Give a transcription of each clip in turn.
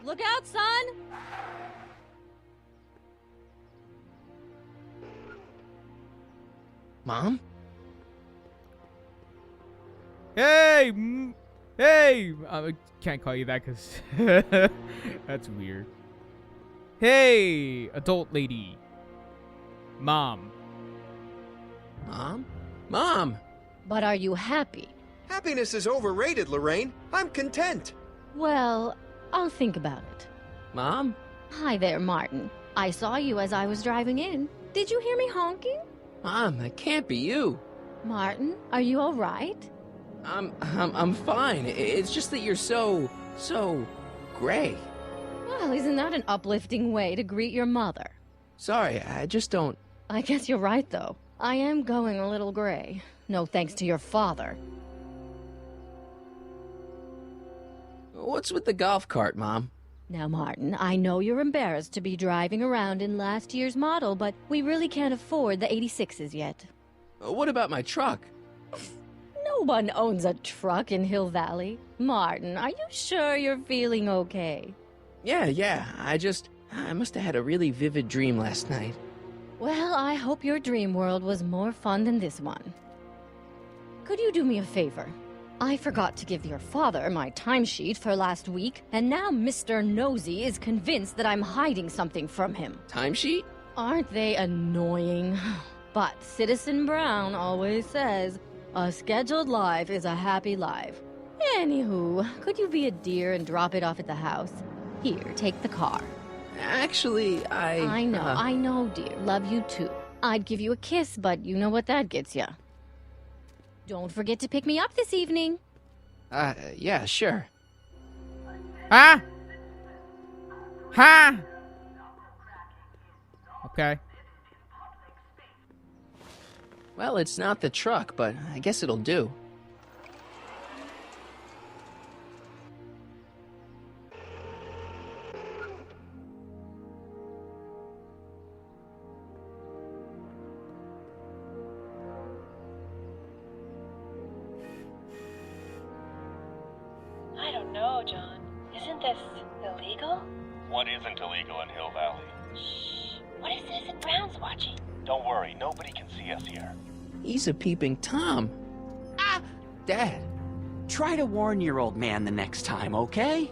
Look out, son! Mom? Hey! Hey! I can't call you that because that's weird. Hey, adult lady. Mom. Mom? Mom! But are you happy? Happiness is overrated, Lorraine. I'm content. Well, I'll think about it. Mom? Hi there, Martin. I saw you as I was driving in. Did you hear me honking? Mom, that can't be you. Martin, are you all right? I'm fine. It's just that you're so gray. Well, isn't that an uplifting way to greet your mother? Sorry, I just don't... I guess you're right, though. I am going a little gray. No thanks to your father. What's with the golf cart, Mom? Now, Martin, I know you're embarrassed to be driving around in last year's model, but we really can't afford the 86s yet. What about my truck? No one owns a truck in Hill Valley. Martin, are you sure you're feeling okay? Yeah. I must have had a really vivid dream last night. Well, I hope your dream world was more fun than this one. Could you do me a favor? I forgot to give your father my timesheet for last week, and now Mr. Nosy is convinced that I'm hiding something from him. Timesheet? Aren't they annoying? But Citizen Brown always says, a scheduled life is a happy life. Anywho, could you be a dear and drop it off at the house? Here, take the car. Actually, I know, dear. Love you too. I'd give you a kiss, but you know what that gets ya. Don't forget to pick me up this evening. Yeah, sure. Huh? Huh? Okay. Well, it's not the truck, but I guess it'll do. I don't know, John. Isn't this illegal? What isn't illegal in Hill Valley? Shh. What if Citizen Brown's watching? Don't worry, nobody can see us here. He's a peeping Tom. Ah! Dad. Try to warn your old man the next time, okay?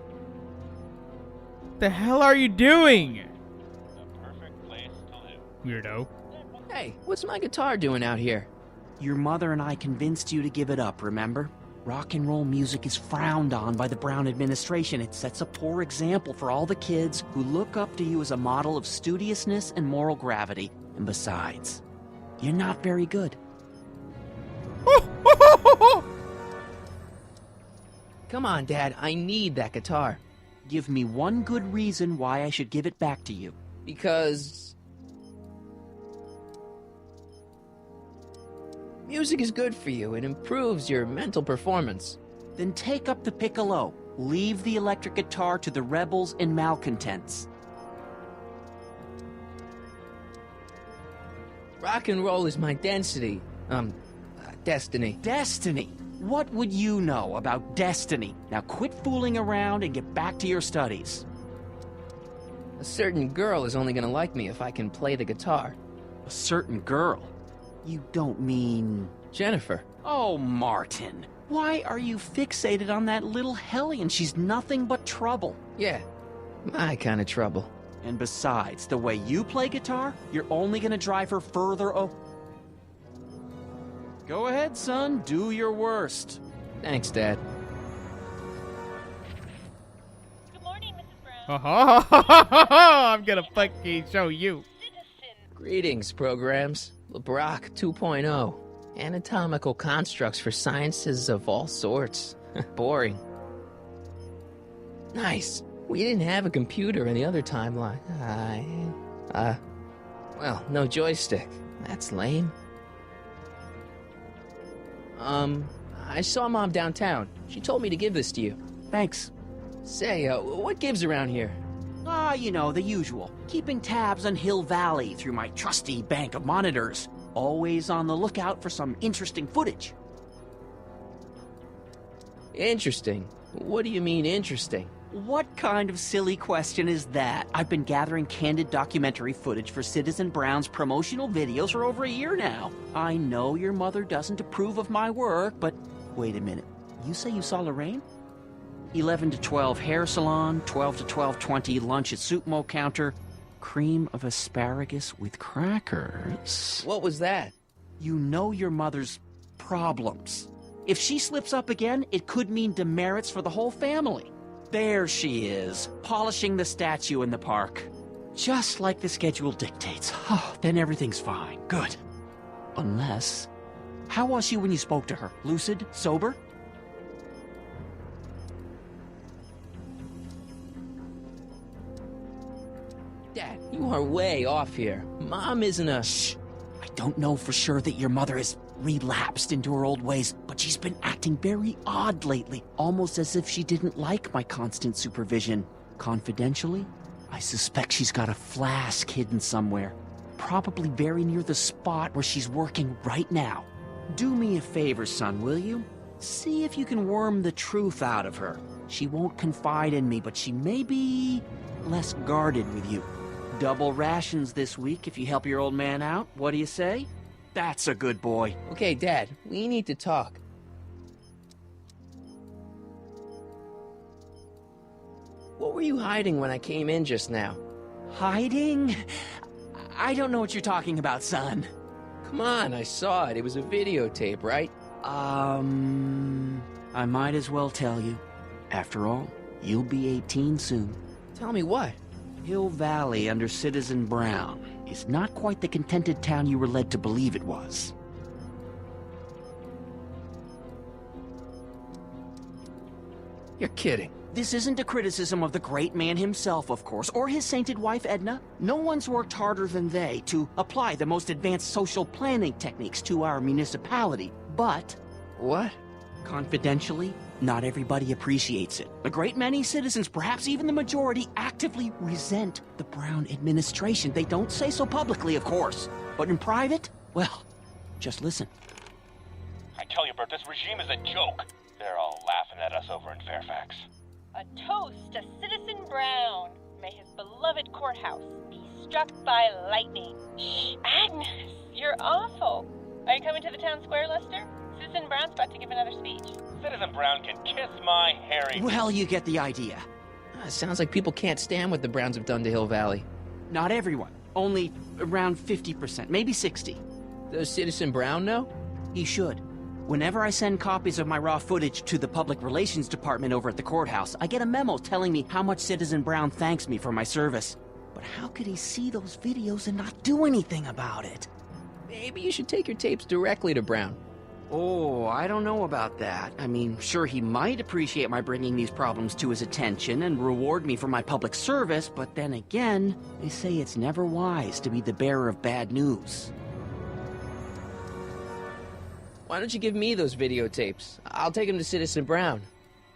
The hell are you doing? The perfect place to live. Weirdo. Hey, what's my guitar doing out here? Your mother and I convinced you to give it up, remember? Rock and roll music is frowned on by the Brown administration. It sets a poor example for all the kids who look up to you as a model of studiousness and moral gravity. And besides, you're not very good. Come on, Dad, I need that guitar. Give me one good reason why I should give it back to you. Because... music is good for you. It improves your mental performance. Then take up the piccolo. Leave the electric guitar to the rebels and malcontents. Rock and roll is my density. Destiny. Destiny? What would you know about destiny? Now quit fooling around and get back to your studies. A certain girl is only gonna like me if I can play the guitar. A certain girl? You don't mean... Jennifer. Oh, Martin. Why are you fixated on that little hellion? She's nothing but trouble. Yeah, my kind of trouble. And besides, the way you play guitar, you're only gonna drive her further Go ahead, son. Do your worst. Thanks, Dad. Good morning, Mrs. Brown. I'm gonna fucking show you. Citizen. Greetings, programs. LeBrock 2.0. Anatomical constructs for sciences of all sorts. Boring. Nice. We didn't have a computer in the other timeline. Well, no joystick. That's lame. I saw Mom downtown. She told me to give this to you. Thanks. Say, what gives around here? You know, the usual. Keeping tabs on Hill Valley through my trusty bank of monitors. Always on the lookout for some interesting footage. Interesting. What do you mean, interesting? What kind of silly question is that? I've been gathering candid documentary footage for Citizen Brown's promotional videos for over a year now. I know your mother doesn't approve of my work, but wait a minute. You say you saw Lorraine? 11 to 12 hair salon, 12 to 12:20 lunch at soup mo counter, cream of asparagus with crackers. What was that? You know your mother's problems. If she slips up again, it could mean demerits for the whole family. There she is, polishing the statue in the park. Just like the schedule dictates. Oh, then everything's fine. Good. Unless... How was she when you spoke to her? Lucid? Sober? Dad, you are way off here. Mom isn't a... Shh. I don't know for sure that your mother has relapsed into her old ways, but she's been acting very odd lately, almost as if she didn't like my constant supervision. Confidentially, I suspect she's got a flask hidden somewhere, probably very near the spot where she's working right now. Do me a favor, son, will you? See if you can worm the truth out of her. She won't confide in me, but she may be less guarded with you. Double rations this week if you help your old man out. What do you say? That's a good boy. Okay, Dad, we need to talk. What were you hiding when I came in just now? Hiding? I don't know what you're talking about, son. Come on, I saw it. It was a videotape, right? I might as well tell you. After all, you'll be 18 soon. Tell me what? Hill Valley under Citizen Brown is not quite the contented town you were led to believe it was. You're kidding. This isn't a criticism of the great man himself, of course, or his sainted wife, Edna. No one's worked harder than they to apply the most advanced social planning techniques to our municipality. But... What? Confidentially, not everybody appreciates it. A great many citizens, perhaps even the majority, actively resent the Brown administration. They don't say so publicly, of course. But in private, well, just listen. I tell you, Bert, this regime is a joke. They're all laughing at us over in Fairfax. A toast to Citizen Brown. May his beloved courthouse be struck by lightning. Shh, Agnes, you're awful. Are you coming to the town square, Lester? Citizen Brown's about to give another speech. Citizen Brown can kiss my hairy... Well, you get the idea. Sounds like people can't stand what the Browns have done to Hill Valley. Not everyone. Only around 50%, maybe 60. Does Citizen Brown know? He should. Whenever I send copies of my raw footage to the Public Relations Department over at the courthouse, I get a memo telling me how much Citizen Brown thanks me for my service. But how could he see those videos and not do anything about it? Maybe you should take your tapes directly to Brown. Oh, I don't know about that. I mean, sure, he might appreciate my bringing these problems to his attention and reward me for my public service, but then again, they say it's never wise to be the bearer of bad news. Why don't you give me those videotapes? I'll take them to Citizen Brown.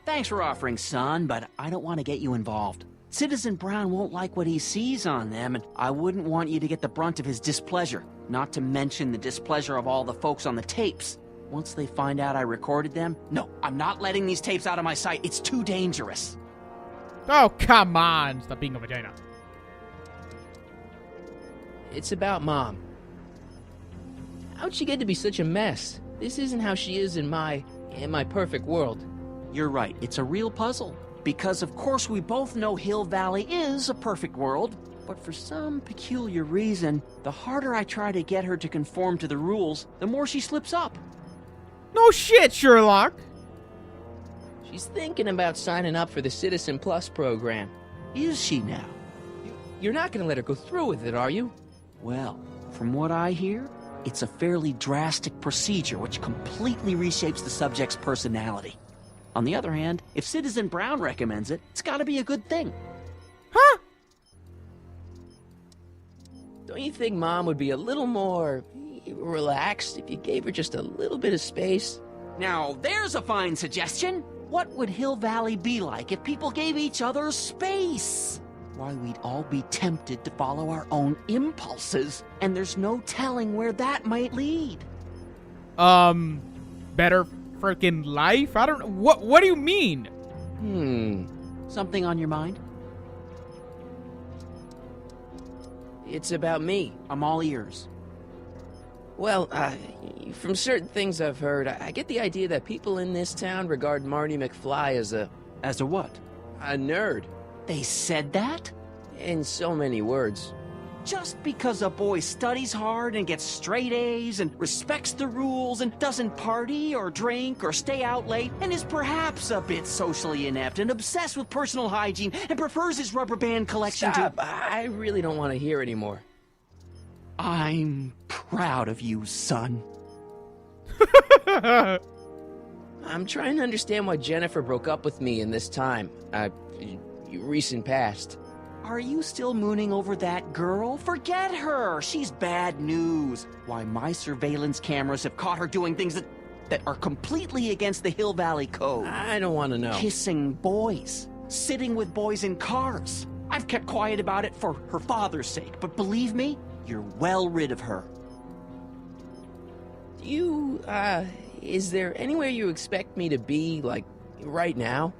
Thanks for offering, son, but I don't want to get you involved. Citizen Brown won't like what he sees on them, and I wouldn't want you to get the brunt of his displeasure, not to mention the displeasure of all the folks on the tapes. Once they find out I recorded them, no, I'm not letting these tapes out of my sight. It's too dangerous. Oh, come on. Stop being a vagina. It's about Mom. How'd she get to be such a mess? This isn't how she is in my perfect world. You're right, it's a real puzzle. Because of course we both know Hill Valley is a perfect world, but for some peculiar reason, the harder I try to get her to conform to the rules, the more she slips up. No shit, Sherlock. She's thinking about signing up for the Citizen Plus program. Is she now? You're not gonna let her go through with it, are you? Well, from what I hear, it's a fairly drastic procedure which completely reshapes the subject's personality. On the other hand, if Citizen Brown recommends it, it's gotta be a good thing. Huh? Don't you think Mom would be a little more relaxed if you gave her just a little bit of space? Now, there's a fine suggestion. What would Hill Valley be like if people gave each other space? Why, we'd all be tempted to follow our own impulses, and there's no telling where that might lead. Better freaking life? I don't know. What do you mean? Something on your mind? It's about me. I'm all ears. Well, from certain things I've heard, I get the idea that people in this town regard Marty McFly as a As a what? nerd. They said that? In so many words. Just because a boy studies hard and gets straight A's and respects the rules and doesn't party or drink or stay out late and is perhaps a bit socially inept and obsessed with personal hygiene and prefers his rubber band collection Stop! to... I really don't want to hear anymore. I'm proud of you, son. I'm trying to understand why Jennifer broke up with me in this time. Recent past. Are you still mooning over that girl? Forget her! She's bad news. Why, my surveillance cameras have caught her doing things that are completely against the Hill Valley Code. I don't want to know. Kissing boys. Sitting with boys in cars. I've kept quiet about it for her father's sake, but believe me, you're well rid of her. Is there anywhere you expect me to be, like, right now?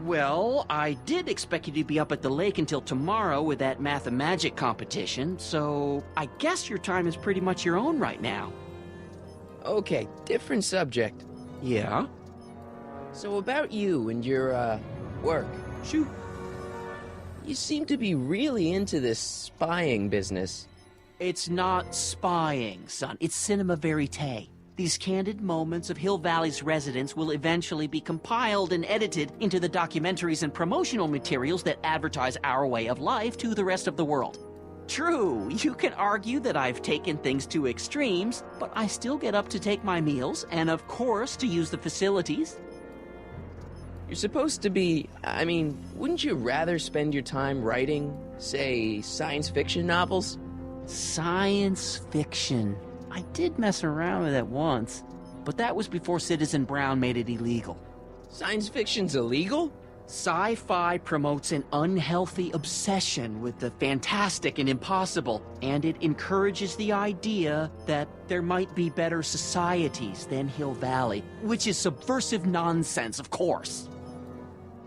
Well, I did expect you to be up at the lake until tomorrow with that math-and-magic competition, so I guess your time is pretty much your own right now. Okay, different subject. Yeah? So about you and your, work. Shoot. You seem to be really into this spying business. It's not spying, son. It's cinema verite. These candid moments of Hill Valley's residents will eventually be compiled and edited into the documentaries and promotional materials that advertise our way of life to the rest of the world. True, you can argue that I've taken things to extremes, but I still get up to take my meals and, of course, to use the facilities. You're supposed to be... wouldn't you rather spend your time writing, say, science fiction novels? Science fiction. I did mess around with it once, but that was before Citizen Brown made it illegal. Science fiction's illegal? Sci-fi promotes an unhealthy obsession with the fantastic and impossible, and it encourages the idea that there might be better societies than Hill Valley, which is subversive nonsense, of course.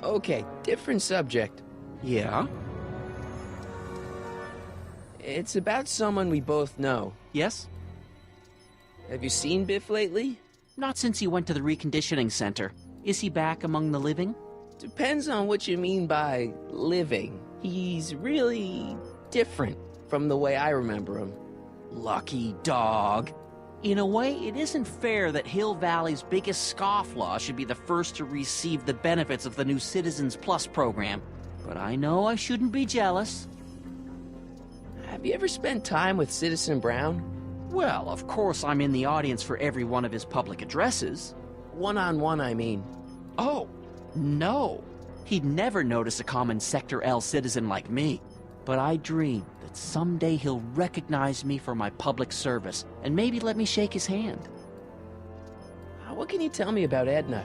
Okay, different subject. Yeah? It's about someone we both know. Yes? Have you seen Biff lately? Not since he went to the reconditioning center. Is he back among the living? Depends on what you mean by living. He's really different from the way I remember him. Lucky dog. In a way, it isn't fair that Hill Valley's biggest scofflaw should be the first to receive the benefits of the new Citizens Plus program. But I know I shouldn't be jealous. Have you ever spent time with Citizen Brown? Well, of course I'm in the audience for every one of his public addresses. One-on-one, I mean. Oh, no. He'd never notice a common Sector L citizen like me. But I dream that someday he'll recognize me for my public service and maybe let me shake his hand. What can you tell me about Edna?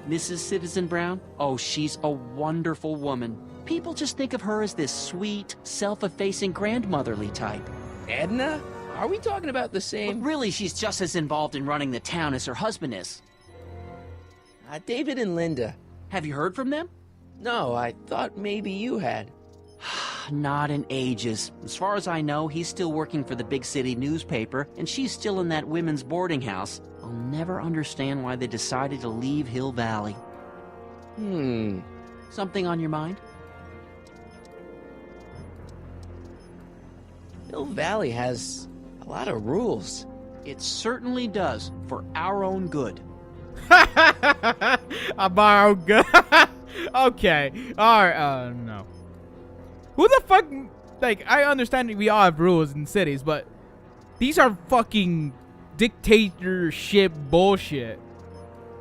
Mrs. Citizen Brown? Oh, she's a wonderful woman. People just think of her as this sweet, self-effacing grandmotherly type. Edna? Are we talking about the But same? really, she's just as involved in running the town as her husband is. David and Linda. Have you heard from them? No, I thought maybe you had. Not in ages. As far as I know, he's still working for the big city newspaper, and she's still in that women's boarding house. I'll never understand why they decided to leave Hill Valley. Something on your mind? Hill Valley has a lot of rules. It certainly does, for our own good. About good. Okay. Alright, no. Who the fuck? Like, I understand that we all have rules in cities, but these are fucking dictatorship bullshit.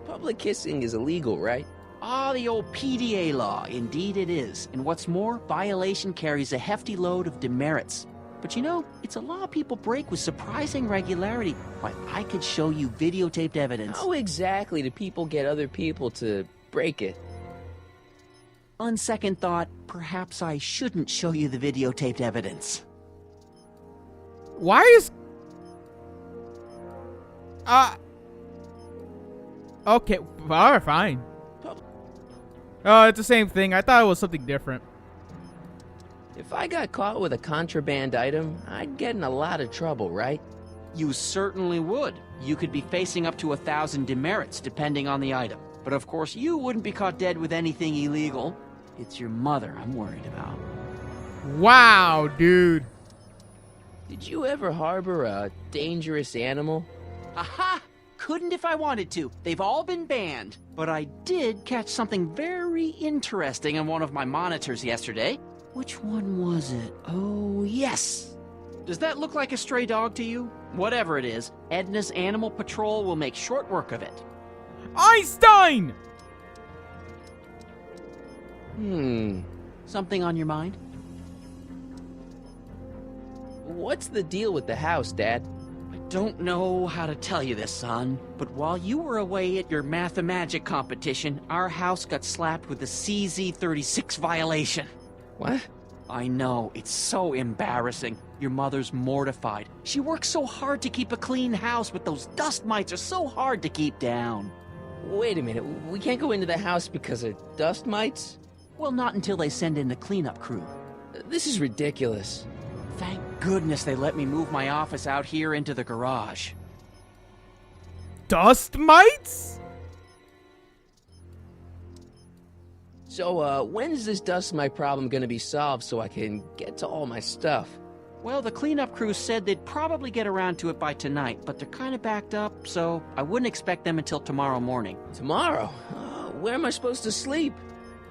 Public kissing is illegal, right? Ah, the old PDA law. Indeed it is. And what's more, violation carries a hefty load of demerits. But you know, it's a law people break with surprising regularity. Why, I could show you videotaped evidence. How exactly do people get other people to break it? On second thought, perhaps I shouldn't show you the videotaped evidence. Why is... Okay, alright, fine. Oh, it's the same thing. I thought it was something different. If I got caught with a contraband item, I'd get in a lot of trouble, right? You certainly would. You could be facing up to 1,000 demerits, depending on the item. But of course, you wouldn't be caught dead with anything illegal. It's your mother I'm worried about. Wow, dude. Did you ever harbor a dangerous animal? Aha! Couldn't if I wanted to. They've all been banned. But I did catch something very interesting on one of my monitors yesterday. Which one was it? Oh, yes. Does that look like a stray dog to you? Whatever it is, Edna's Animal Patrol will make short work of it. Einstein! Something on your mind? What's the deal with the house, Dad? I don't know how to tell you this, son, but while you were away at your Mathemagic competition, our house got slapped with a CZ36 violation. What? I know, it's so embarrassing. Your mother's mortified. She works so hard to keep a clean house, but those dust mites are so hard to keep down. Wait a minute, we can't go into the house because of dust mites? Well, not until they send in the cleanup crew. This is ridiculous. Thank goodness they let me move my office out here into the garage. Dust mites? So, when's this dust mite problem gonna be solved so I can get to all my stuff? Well, the cleanup crew said they'd probably get around to it by tonight, but they're kind of backed up, so I wouldn't expect them until tomorrow morning. Tomorrow? Where am I supposed to sleep?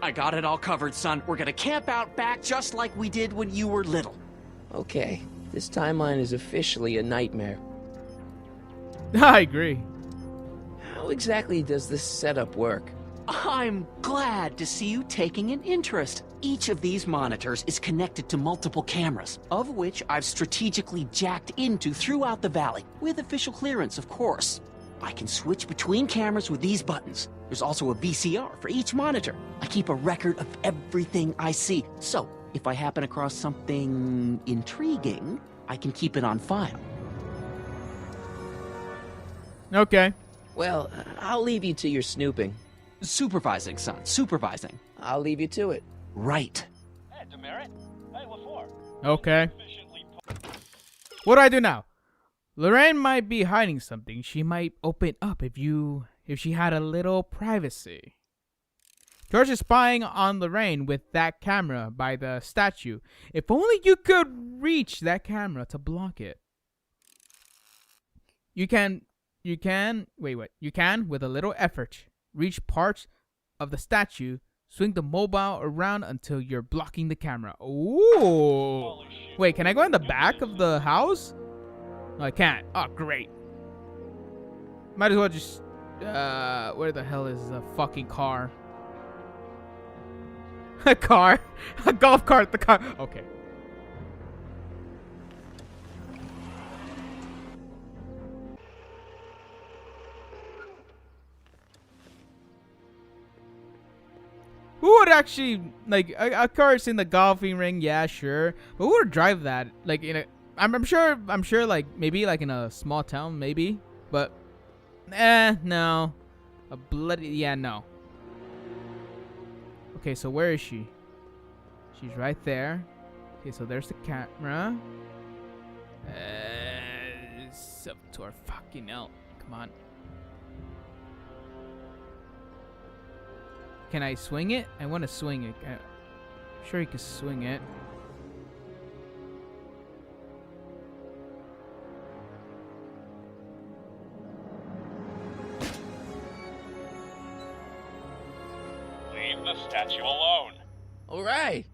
I got it all covered, son. We're gonna camp out back just like we did when you were little. Okay, this timeline is officially a nightmare. I agree. How exactly does this setup work? I'm glad to see you taking an interest. Each of these monitors is connected to multiple cameras, of which I've strategically jacked into throughout the valley, with official clearance, of course. I can switch between cameras with these buttons. There's also a VCR for each monitor. I keep a record of everything I see, so if I happen across something intriguing, I can keep it on file. Okay. Well, I'll leave you to your snooping. Supervising, son, supervising. I'll leave you to it. Right. Hey, demerit. Hey, LaFour. Okay. Efficiently What do I do now? Lorraine might be hiding something. She might open up if she had a little privacy. George is spying on Lorraine with that camera by the statue. If only you could reach that camera to block it. You can, with a little effort, reach parts of the statue, swing the mobile around until you're blocking the camera. Ooh. Wait, can I go in the back of the house? No, I can't. Oh, great. Might as well just, where the hell is the fucking car? A car? A golf cart, the car. Okay. Who would actually, like, a car's in the golfing ring? Yeah, sure. But who would drive that? Like, in a, I'm sure, like, maybe, like, in a small town, maybe. But, no. A bloody, yeah, no. Okay, so where is she? She's right there. Okay, so there's the camera. Subtour, fucking hell. Come on. Can I swing it? I want to swing it. I'm sure you can swing it. leave the statue alone. All right.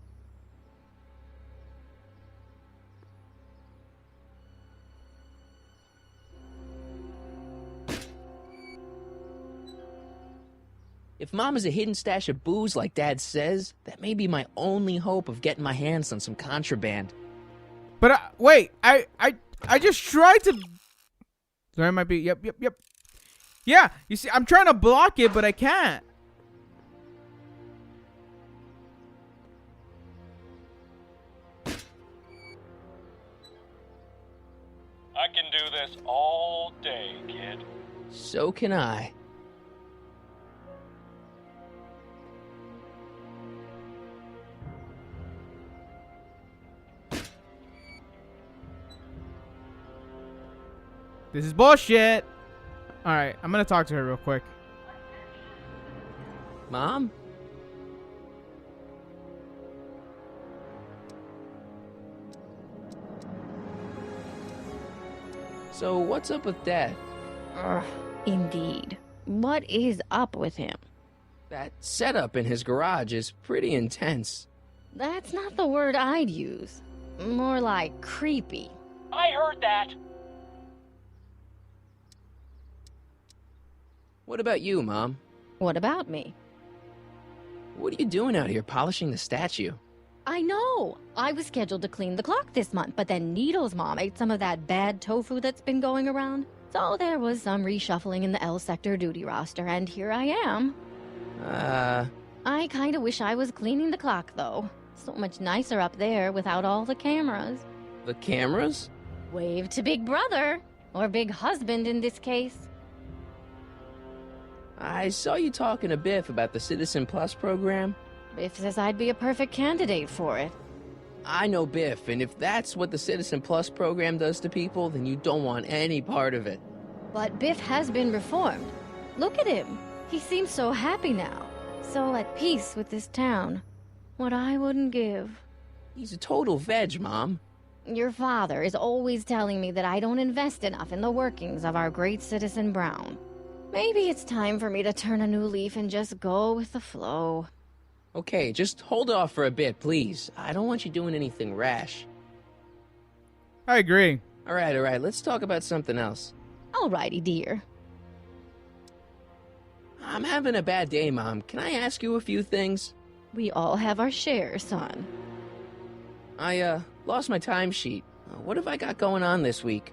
If Mom is a hidden stash of booze like Dad says, that may be my only hope of getting my hands on some contraband. But wait, I just tried to. There might be. Yep. Yeah, you see, I'm trying to block it, but I can't. I can do this all day, kid. So can I. This is bullshit. Alright, I'm gonna talk to her real quick. Mom? So, what's up with Dad? Ugh, indeed. What is up with him? That setup in his garage is pretty intense. That's not the word I'd use. More like creepy. I heard that. What about you, Mom? What about me? What are you doing out here polishing the statue? I know! I was scheduled to clean the clock this month, but then Needle's mom ate some of that bad tofu that's been going around. So there was some reshuffling in the L sector duty roster, and here I am. I kinda wish I was cleaning the clock, though. So much nicer up there without all the cameras. The cameras? Wave to Big Brother. Or Big Husband in this case. I saw you talking to Biff about the Citizen Plus program. Biff says I'd be a perfect candidate for it. I know Biff, and if that's what the Citizen Plus program does to people, then you don't want any part of it. But Biff has been reformed. Look at him. He seems so happy now. So at peace with this town. What I wouldn't give. He's a total veg, Mom. Your father is always telling me that I don't invest enough in the workings of our great Citizen Brown. Maybe it's time for me to turn a new leaf and just go with the flow. Okay, just hold off for a bit, please. I don't want you doing anything rash. I agree. Alright, let's talk about something else. Alrighty, dear. I'm having a bad day, Mom. Can I ask you a few things? We all have our share, son. I, lost my timesheet. What have I got going on this week?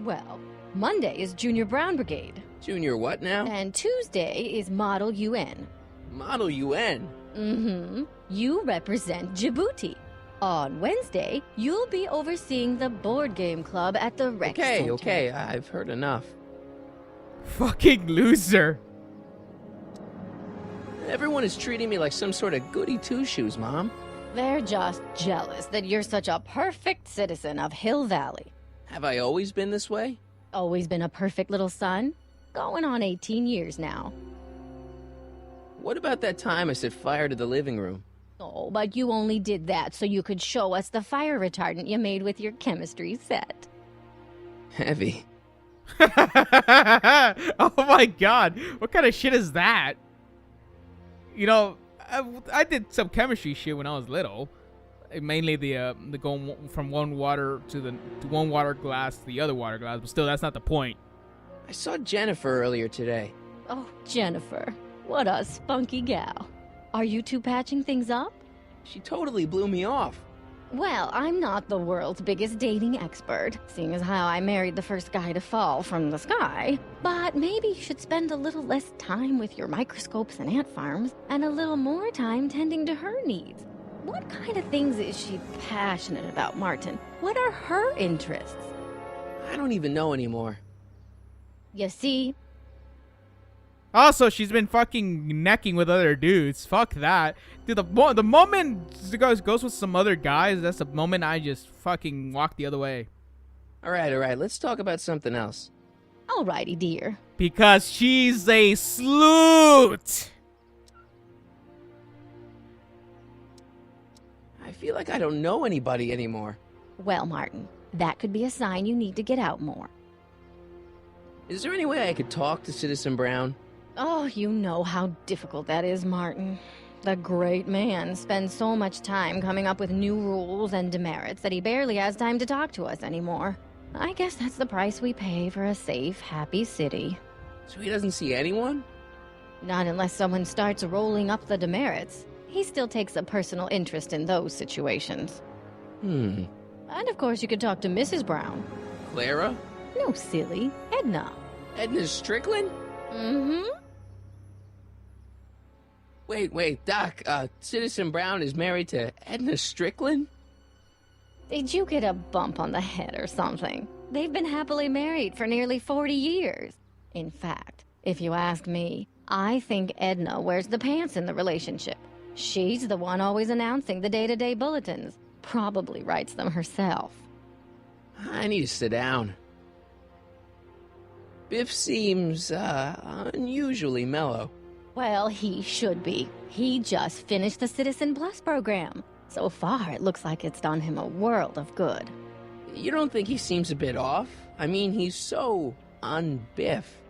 Well, Monday is Junior Brown Brigade. Junior what now? And Tuesday is Model UN. Model UN? Mm-hmm. You represent Djibouti. On Wednesday, you'll be overseeing the board game club at the rec center. Okay, I've heard enough. Fucking loser. Everyone is treating me like some sort of goody two-shoes, Mom. They're just jealous that you're such a perfect citizen of Hill Valley. Have I always been this way? Always been a perfect little son. Going on 18 years now. What about that time I set fire to the living room? Oh, but you only did that so you could show us the fire retardant you made with your chemistry set. Heavy. Oh my god. What kind of shit is that? You know, I did some chemistry shit when I was little. Mainly the going from one water to one water glass to the other water glass, but still that's not the point. I saw Jennifer earlier today. Oh, Jennifer. What a spunky gal. Are you two patching things up? She totally blew me off. Well, I'm not the world's biggest dating expert, seeing as how I married the first guy to fall from the sky. But maybe you should spend a little less time with your microscopes and ant farms, and a little more time tending to her needs. What kind of things is she passionate about, Martin? What are her interests? I don't even know anymore. You see? Also, she's been fucking necking with other dudes. Fuck that. Dude, the moment she goes with some other guys, that's the moment I just fucking walk the other way. Alright, let's talk about something else. Alrighty, dear. Because she's a sloot! I feel like I don't know anybody anymore. Well, Martin, that could be a sign you need to get out more. Is there any way I could talk to Citizen Brown? Oh, you know how difficult that is, Martin. The great man spends so much time coming up with new rules and demerits that he barely has time to talk to us anymore. I guess that's the price we pay for a safe, happy city. So he doesn't see anyone? Not unless someone starts rolling up the demerits. He still takes a personal interest in those situations. And of course you could talk to Mrs. Brown. Clara? No, silly. Edna. Edna Strickland? Mm-hmm. Wait, Doc, Citizen Brown is married to Edna Strickland? Did you get a bump on the head or something? They've been happily married for nearly 40 years. In fact, if you ask me, I think Edna wears the pants in the relationship. She's the one always announcing the day-to-day bulletins. Probably writes them herself. I need to sit down. Biff seems, unusually mellow. Well, he should be. He just finished the Citizen Plus program. So far, it looks like it's done him a world of good. You don't think he seems a bit off? I mean, he's so un-Biff.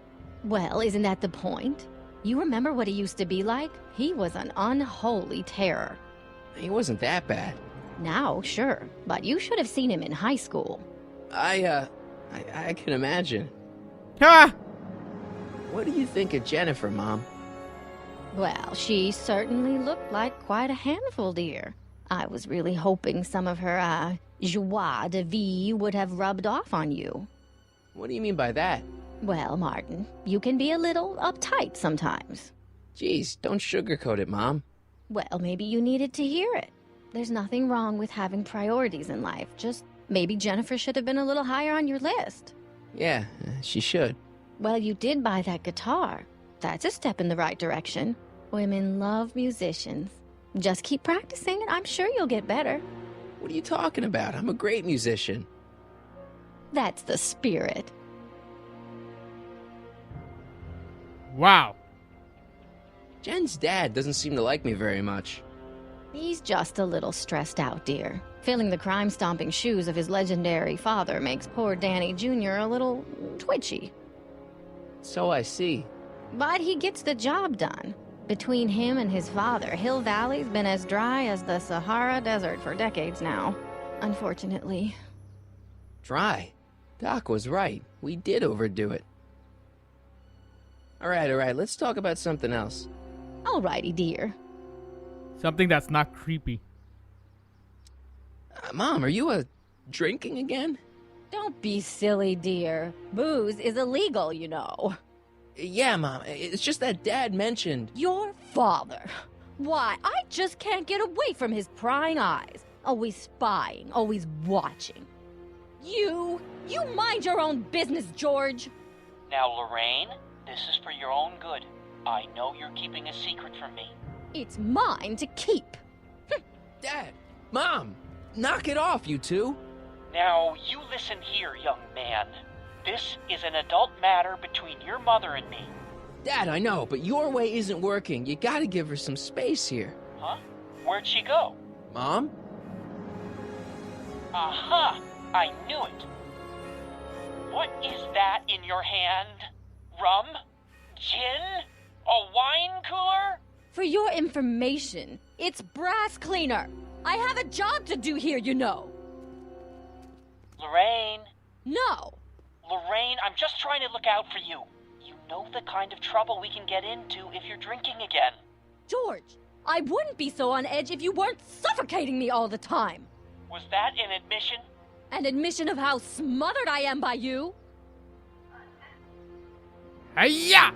Well, isn't that the point? You remember what he used to be like? He was an unholy terror. He wasn't that bad. Now, sure, but you should have seen him in high school. I can imagine. Ha! What do you think of Jennifer, Mom? Well, she certainly looked like quite a handful, dear. I was really hoping some of her, joie de vivre would have rubbed off on you. What do you mean by that? Well, Martin, you can be a little uptight sometimes. Geez, don't sugarcoat it, Mom. Well, maybe you needed to hear it. There's nothing wrong with having priorities in life. Just maybe Jennifer should have been a little higher on your list. Yeah, she should. Well, you did buy that guitar. That's a step in the right direction. Women love musicians. Just keep practicing and I'm sure you'll get better. What are you talking about? I'm a great musician. That's the spirit. Wow. Jen's dad doesn't seem to like me very much. He's just a little stressed out, dear. Filling the crime-stomping shoes of his legendary father makes poor Danny Jr. a little twitchy. So I see. But he gets the job done. Between him and his father, Hill Valley's been as dry as the Sahara Desert for decades now. Unfortunately. Dry. Doc was right. We did overdo it. All right, let's talk about something else. Alrighty, dear. Something that's not creepy. Mom, are you, drinking again? Don't be silly, dear. Booze is illegal, you know. Yeah, Mom. It's just that Dad mentioned... Your father. Why, I just can't get away from his prying eyes. Always spying, always watching. You mind your own business, George. Now, Lorraine, this is for your own good. I know you're keeping a secret from me. It's mine to keep. Dad! Mom! Knock it off, you two! Now, you listen here, young man. This is an adult matter between your mother and me. Dad, I know, but your way isn't working. You gotta give her some space here. Huh? Where'd she go? Mom? Aha! I knew it. What is that in your hand? Rum? Gin? A wine cooler? For your information, it's brass cleaner. I have a job to do here, you know. Lorraine. No. Lorraine, I'm just trying to look out for you. You know the kind of trouble we can get into if you're drinking again. George, I wouldn't be so on edge if you weren't suffocating me all the time. Was that an admission? An admission of how smothered I am by you? Hiya!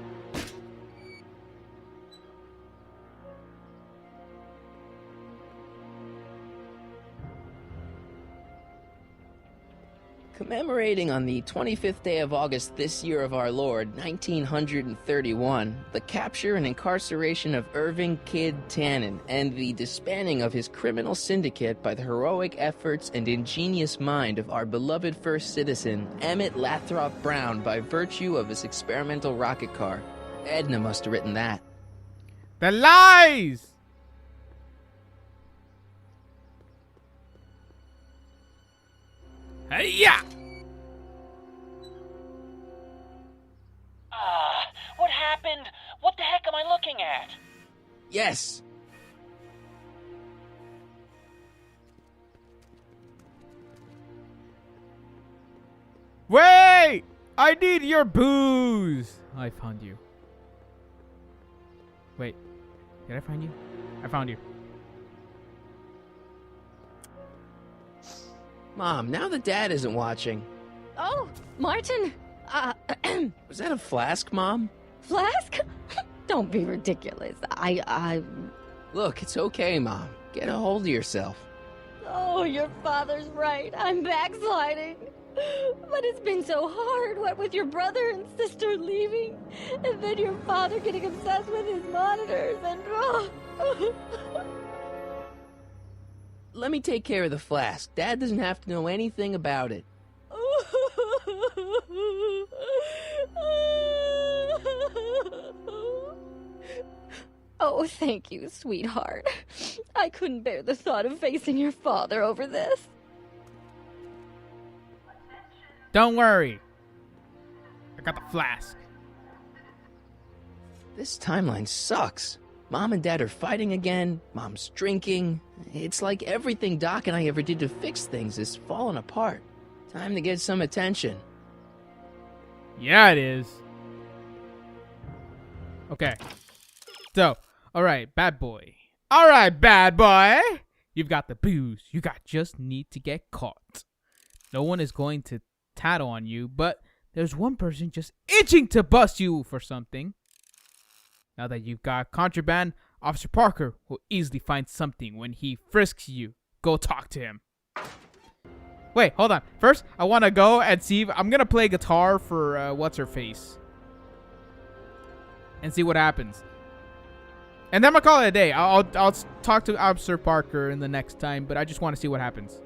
Commemorating on the 25th day of August this year of our Lord, 1931, the capture and incarceration of Irving Kid Tannen and the disbanding of his criminal syndicate by the heroic efforts and ingenious mind of our beloved first citizen, Emmett Lathrop Brown, by virtue of his experimental rocket car. Edna must have written that. The lies! Hiya! What happened? What the heck am I looking at? Yes! Wait! I need your booze! I found you. Wait. Did I find you? I found you. Mom, now that Dad isn't watching. Oh, Martin. Was that a flask, Mom? Flask? Don't be ridiculous. Look, it's okay, Mom. Get a hold of yourself. Oh, your father's right. I'm backsliding. But it's been so hard, what with your brother and sister leaving, and then your father getting obsessed with his monitors, and Let me take care of the flask. Dad doesn't have to know anything about it. Oh, thank you, sweetheart. I couldn't bear the thought of facing your father over this. Don't worry. I got the flask. This timeline sucks. Mom and Dad are fighting again. Mom's drinking. It's like everything Doc and I ever did to fix things is falling apart. Time to get some attention. Yeah, it is. Okay. So, alright, bad boy. Alright, bad boy. You've got the booze. You just need to get caught. No one is going to tattle on you, but there's one person just itching to bust you for something. Now that you've got contraband, Officer Parker will easily find something when he frisks you. Go talk to him. Wait, hold on. First, I want to go and see if I'm going to play guitar for What's-Her-Face. And see what happens. And then I'm going to call it a day. I'll talk to Officer Parker in the next time, but I just want to see what happens.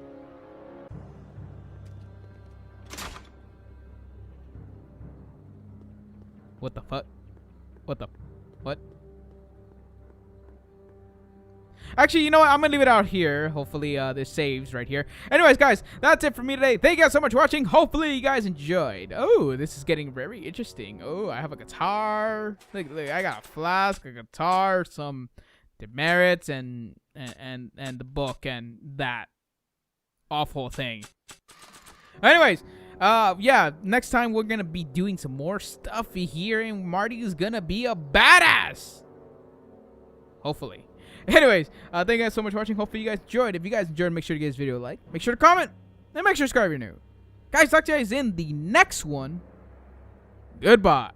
What the fuck? What the... What? Actually, you know what? I'm going to leave it out here. Hopefully, this saves right here. Anyways, guys, that's it for me today. Thank you guys so much for watching. Hopefully, you guys enjoyed. Oh, this is getting very interesting. Oh, I have a guitar. Look, I got a flask, a guitar, some demerits, and the book, and that awful thing. Anyways, yeah, next time we're going to be doing some more stuff here, and Marty is going to be a badass. Hopefully. Anyways, thank you guys so much for watching. Hopefully you guys enjoyed. If you guys enjoyed, make sure to give this video a like. Make sure to comment. And make sure to subscribe if you're new. Guys, talk to you guys in the next one. Goodbye.